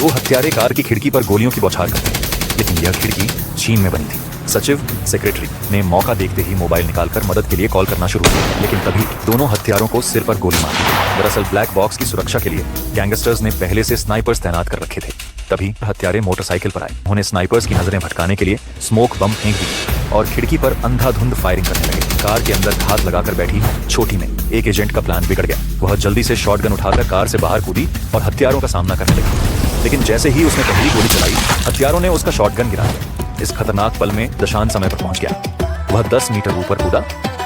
वो हत्यारे कार की खिड़की पर गोलियों की बौछार करते हैं, लेकिन यह खिड़की चीन में बनी थी। सचिव सेक्रेटरी ने मौका देखते ही मोबाइल निकालकर मदद के लिए कॉल करना शुरू किया, लेकिन तभी दोनों हत्यारों को सिर पर गोली मार दी। दरअसल ब्लैक बॉक्स की सुरक्षा के लिए गैंगस्टर्स ने पहले से स्नाइपर्स तैनात कर रखे थे। तभी हत्यारे मोटरसाइकिल पर आए। उन्हें स्नाइपर्स की नजरें भटकाने के लिए स्मोक बम फेंक दी और खिड़की पर अंधाधुंध फायरिंग करने लगे। कार के अंदर घात लगाकर बैठी छोटी में एक एजेंट का प्लान बिगड़ गया। वह जल्दी से शॉटगन उठाकर कार से बाहर कूदी और हत्यारों का सामना करने लगी, लेकिन जैसे ही उसने पहली गोली चलाई, हत्यारों ने उसका शॉटगन गिरा दिया। इस खतरनाक पल में दशान समय पर पहुंच गया। वह 10 मीटर ऊपर कूदा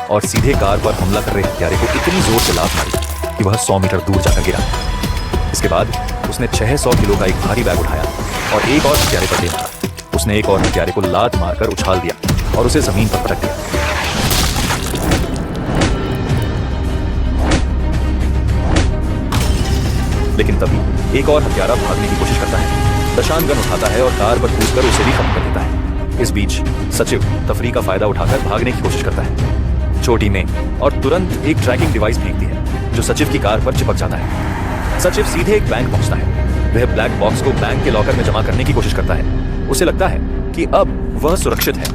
और सीधे कार पर हमला कर रहे हत्यारे को इतनी जोर से लात मारी कि वह 100 मीटर दूर जाकर गिरा। इसके बाद उसने 600 किलो का एक भारी बैग उठाया और एक और हत्यारे पर दे मारा। उसने एक और हत्यारे को लात मारकर उछाल दिया और उसे जमीन पर पटक दिया। लेकिन तभी एक और हत्यारा भागने की कोशिश करता है। दशान गन उठाता है और कार पर कूदकर उसे भी खत्म कर देता है। इस बीच सचिव तफरी का फायदा उठाकर भागने की कोशिश करता है छोटी में और तुरंत एक ट्रैकिंग डिवाइस फेंकती है जो सचिव की कार पर चिपक जाता है। सचिव सीधे एक बैंक पहुंचता है। वह ब्लैक बॉक्स को बैंक के लॉकर में जमा करने की कोशिश करता है। उसे लगता है कि अब वह सुरक्षित है,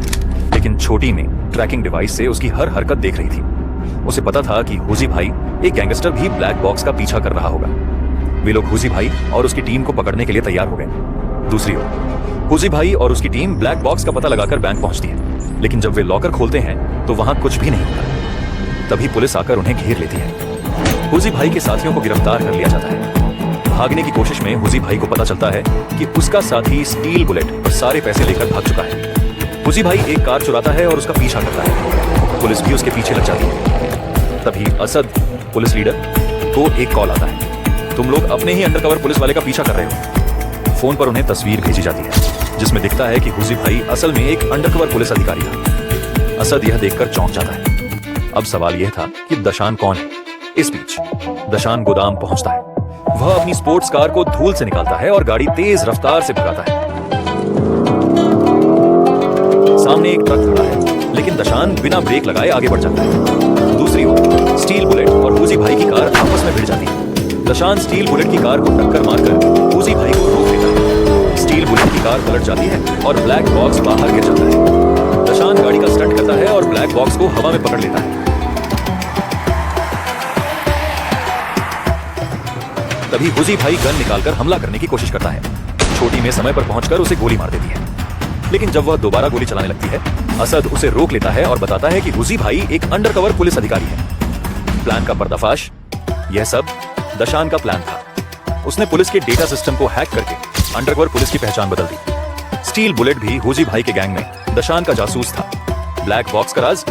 लेकिन छोटी में ट्रैकिंग डिवाइस से उसकी हर हरकत देख रही थी। उसे पता था कि हुजी भाई एक गैंगस्टर भी ब्लैक बॉक्स का पीछा कर रहा होगा। वे लोग हुजी भाई और उसकी टीम को पकड़ने के लिए तैयार हो गए। दूसरी ओर हुजी भाई और उसकी टीम ब्लैक बॉक्स का पता लगाकर बैंक पहुंचती है, लेकिन जब वे लॉकर खोलते हैं तो वहां कुछ भी नहीं होता। तभी पुलिस आकर उन्हें घेर लेती है। हुजी भाई के साथियों को गिरफ्तार कर लिया जाता है। भागने की कोशिश में हुजी भाई को पता चलता है कि उसका साथी स्टील बुलेट और सारे पैसे लेकर भाग चुका है। हुजी भाई एक कार चुराता है और उसका पीछा करता है। पुलिस भी उसके पीछे लग जाती है। तभी असद पुलिस लीडर को एक कॉल आता है, तुम लोग अपने ही अंडरकवर पुलिस वाले का पीछा कर रहे हो। फोन पर उन्हें तस्वीर भेजी जाती है जिसमें दिखता है कि हुजी भाई असल में एक अंडरकवर पुलिस अधिकारी था। असद यह देखकर चौंक जाता है। अब सवाल यह था कि दशान कौन है। इस बीच दशान गोदाम पहुंचता है। वह अपनी स्पोर्ट्स कार को धूल से निकालता है और गाड़ी तेज रफ्तार से भगाता है। सामने एक ट्रक खड़ा है, लेकिन दशान बिना ब्रेक लगाए आगे बढ़ जाता है। दूसरी ओर स्टील बुलेट और हुजी भाई की कार आपस में भिड़ जाती है। दशान स्टील बुलेट की कार को टक्कर मारकर हुजी भाई को रोक देता है। स्टील बुलेट की कार पलट जाती है और ब्लैक बॉक्स बाहर गिर जाता है। दशान गाड़ी का स्टंट करता है और ब्लैक बॉक्स को हवा में पकड़ लेता है। तभी हुजी भाई गन निकालकर हमला करने की कोशिश करता है। छोटी में समय पर पहुंचकर उसे गोली मार देती है, लेकिन जब वह दोबारा गोली चलाने लगती है, असद उसे रोक लेता है और बताता है कि हुजी भाई एक अंडरकवर पुलिस अधिकारी है। प्लान का पर्दाफाश, यह सब दशान का प्लान था। उसने पुलिस के डेटा सिस्टम को हैक करके अंडरकवर पुलिस की पहचान बदल दी। स्टील बुलेट भी हुजी भाई के गैंग में दशान का जासूस था। ब्लैक बॉक्स का राज,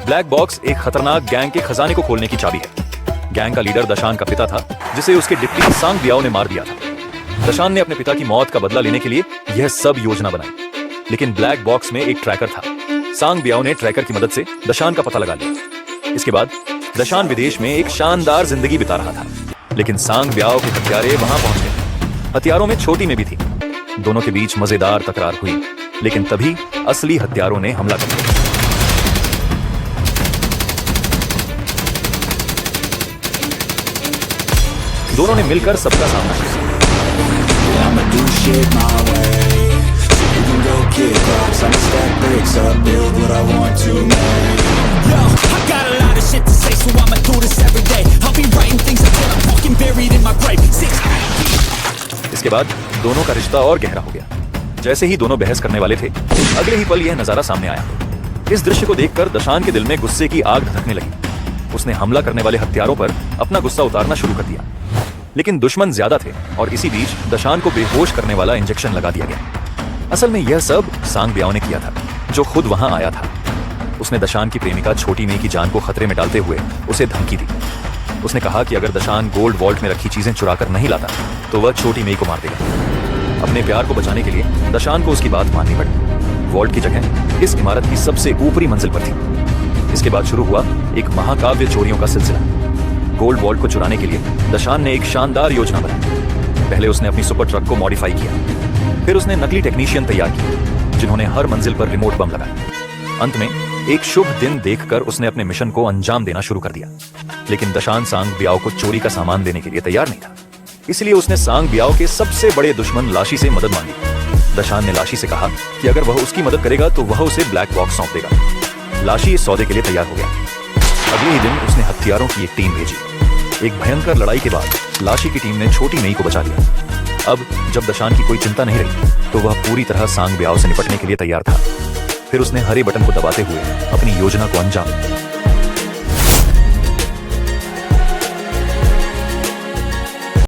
ब्लैक बॉक्स एक खतरनाक गैंग के खजाने को खोलने की चाबी है। गैंग का लीडर दशान का पिता था, जिसे उसके डिप्टी सांग बियाओ ने मार दिया था। दशान ने अपने पिता की मौत का बदला लेने के लिए यह सब योजना बनाई, लेकिन ब्लैक बॉक्स में एक ट्रैकर था। सांग बियाओ ने ट्रैकर की मदद से दशान का पता लगा लिया। इसके बाद दशान विदेश में एक शानदार जिंदगी बिता रहा था, लेकिन सांग ब्याओ के हत्यारे वहां पहुंच गए। हथियारों में छोटी में भी थी। दोनों के बीच मजेदार तकरार हुई, लेकिन तभी असली हत्यारों ने हमला कर दिया। दोनों ने मिलकर सबका सामना किया। इसके बाद दोनों का रिश्ता और गहरा हो गया। जैसे ही दोनों बहस करने वाले थे, अगले ही पल यह नजारा सामने आया। इस दृश्य को देखकर दशान के दिल में गुस्से की आग धधकने लगी। उसने हमला करने वाले हत्यारों पर अपना गुस्सा उतारना शुरू कर दिया, लेकिन दुश्मन ज्यादा थे और इसी बीच दशान को बेहोश करने वाला इंजेक्शन लगा दिया गया। असल में यह सब सांग ब्याओ ने किया था, जो खुद वहां आया था। उसने दशान की प्रेमिका छोटी मेई की जान को खतरे में डालते हुए उसे धमकी दी। उसने कहा कि अगर दशान गोल्ड वॉल्ट में रखी चीजें चुरा कर नहीं लाता तो वह छोटी मेई को मार देगा। अपने प्यार को बचाने के लिए दशान को उसकी बात माननी पड़ी। वॉल्ट की जगह इस इमारत की सबसे ऊपरी मंजिल पर थी। इसके बाद शुरू हुआ एक महाकाव्य चोरियों का सिलसिला। गोल्ड वॉल्ट को चुराने के लिए दशान ने एक शानदार योजना बनाई। पहले उसने अपनी सुपर ट्रक को मॉडिफाई किया, फिर उसने नकली टेक्नीशियन तैयार किए जिन्होंने हर मंजिल पर रिमोट बम लगाए। अंत में एक शुभ दिन देखकर उसने अपने मिशन को अंजाम देना शुरू कर दिया, लेकिन दशान सांग ब्याओ को चोरी का सामान देने के लिए तैयार नहीं था। इसलिए उसने सांग बियाओ के सबसे बड़े दुश्मन लाशी से मदद मांगी। दशान ने लाशी से कहा कि अगर वह उसकी मदद करेगा तो वह उसे ब्लैक बॉक्स सौंप देगा। लाशी इस सौदे के लिए तैयार हो गया। अगले ही दिन उसने हथियारों की एक टीम भेजी। एक भयंकर लड़ाई के बाद लाशी की टीम ने छोटी मेई को बचा लिया। अब जब दशान की कोई चिंता नहीं रही तो वह पूरी तरह सांग बियाओ से निपटने के लिए तैयार था। फिर उसने हरे बटन को दबाते हुए अपनी योजना को अंजाम दिया।